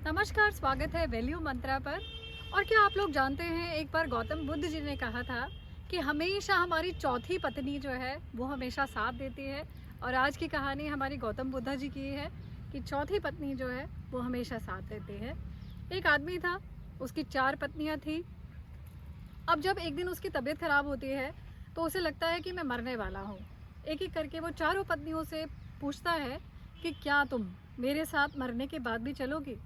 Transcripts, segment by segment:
नमस्कार, स्वागत है वैल्यू मंत्रा पर। और क्या आप लोग जानते हैं, एक बार गौतम बुद्ध जी ने कहा था कि हमेशा हमारी चौथी पत्नी जो है वो हमेशा साथ देती है। और आज की कहानी हमारी गौतम बुद्ध जी की है कि चौथी पत्नी जो है वो हमेशा साथ देती है। एक आदमी था, उसकी 4 पत्नियां थी। अब जब एक दिन उसकी तबीयत खराब होती है तो उसे लगता है कि मैं मरने वाला हूँ। एक एक करके वो चारों पत्नियों से पूछता है कि क्या तुम मेरे साथ मरने के बाद भी चलोगी।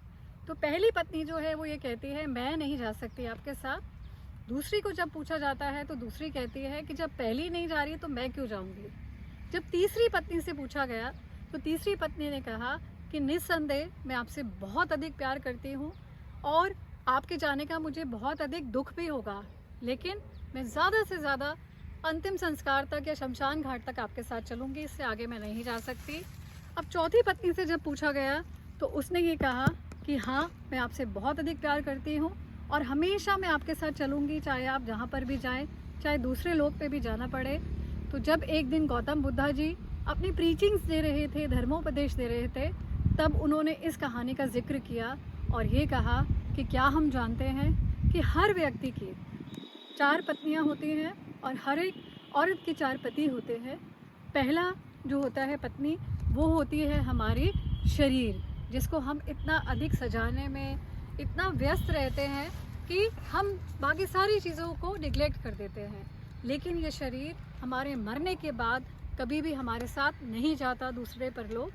तो पहली पत्नी जो है वो ये कहती है, मैं नहीं जा सकती आपके साथ। दूसरी को जब पूछा जाता है तो दूसरी कहती है कि जब पहली नहीं जा रही तो मैं क्यों जाऊंगी। जब तीसरी पत्नी से पूछा गया तो तीसरी पत्नी ने कहा कि निस्संदेह मैं आपसे बहुत अधिक प्यार करती हूँ और आपके जाने का मुझे बहुत अधिक दुख भी होगा, लेकिन मैं ज़्यादा से ज़्यादा अंतिम संस्कार तक या शमशान घाट तक आपके साथ चलूँगी, इससे आगे मैं नहीं जा सकती। अब चौथी पत्नी से जब पूछा गया तो उसने ये कहा कि हाँ, मैं आपसे बहुत अधिक प्यार करती हूँ और हमेशा मैं आपके साथ चलूँगी, चाहे आप जहाँ पर भी जाएं, चाहे दूसरे लोक पे भी जाना पड़े। तो जब एक दिन गौतम बुद्ध जी अपनी प्रीचिंग्स दे रहे थे, धर्मोपदेश दे रहे थे, तब उन्होंने इस कहानी का जिक्र किया और ये कहा कि क्या हम जानते हैं कि हर व्यक्ति की 4 पत्नियाँ होती हैं और हर एक औरत के 4 पति होते हैं। पहला जो होता है पत्नी, वो होती है हमारी शरीर, जिसको हम इतना अधिक सजाने में इतना व्यस्त रहते हैं कि हम बाकी सारी चीज़ों को निगलेक्ट कर देते हैं। लेकिन ये शरीर हमारे मरने के बाद कभी भी हमारे साथ नहीं जाता दूसरे परलोक।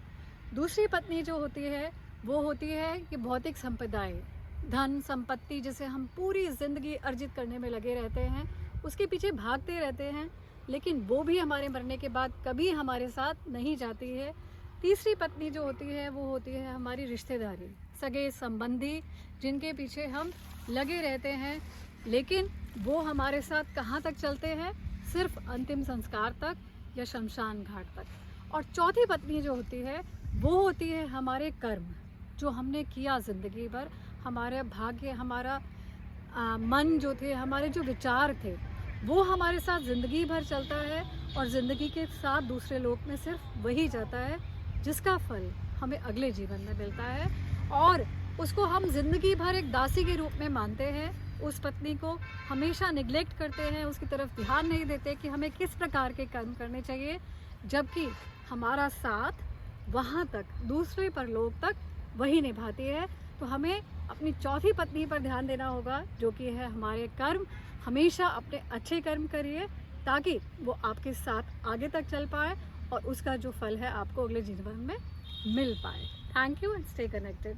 दूसरी पत्नी जो होती है वो होती है कि भौतिक संपदाएं, धन संपत्ति, जिसे हम पूरी ज़िंदगी अर्जित करने में लगे रहते हैं, उसके पीछे भागते रहते हैं, लेकिन वो भी हमारे मरने के बाद कभी हमारे साथ नहीं जाती है। तीसरी पत्नी जो होती है वो होती है हमारी रिश्तेदारी, सगे संबंधी, जिनके पीछे हम लगे रहते हैं, लेकिन वो हमारे साथ कहाँ तक चलते हैं, सिर्फ अंतिम संस्कार तक या शमशान घाट तक। और चौथी पत्नी जो होती है वो होती है हमारे कर्म, जो हमने किया ज़िंदगी भर, हमारे भाग्य, हमारा मन जो थे, हमारे जो विचार थे, वो हमारे साथ ज़िंदगी भर चलता है और ज़िंदगी के साथ दूसरे लोक में सिर्फ वही जाता है जिसका फल हमें अगले जीवन में मिलता है। और उसको हम ज़िंदगी भर एक दासी के रूप में मानते हैं। उस पत्नी को हमेशा निगलेक्ट करते हैं, उसकी तरफ ध्यान नहीं देते कि हमें किस प्रकार के कर्म करने चाहिए, जबकि हमारा साथ वहाँ तक, दूसरे परलोक तक वही निभाती है। तो हमें अपनी चौथी पत्नी पर ध्यान देना होगा, जो कि है हमारे कर्म। हमेशा अपने अच्छे कर्म करिए ताकि वो आपके साथ आगे तक चल पाए और उसका जो फल है आपको अगले जीवन में मिल पाए। Thank you and stay connected.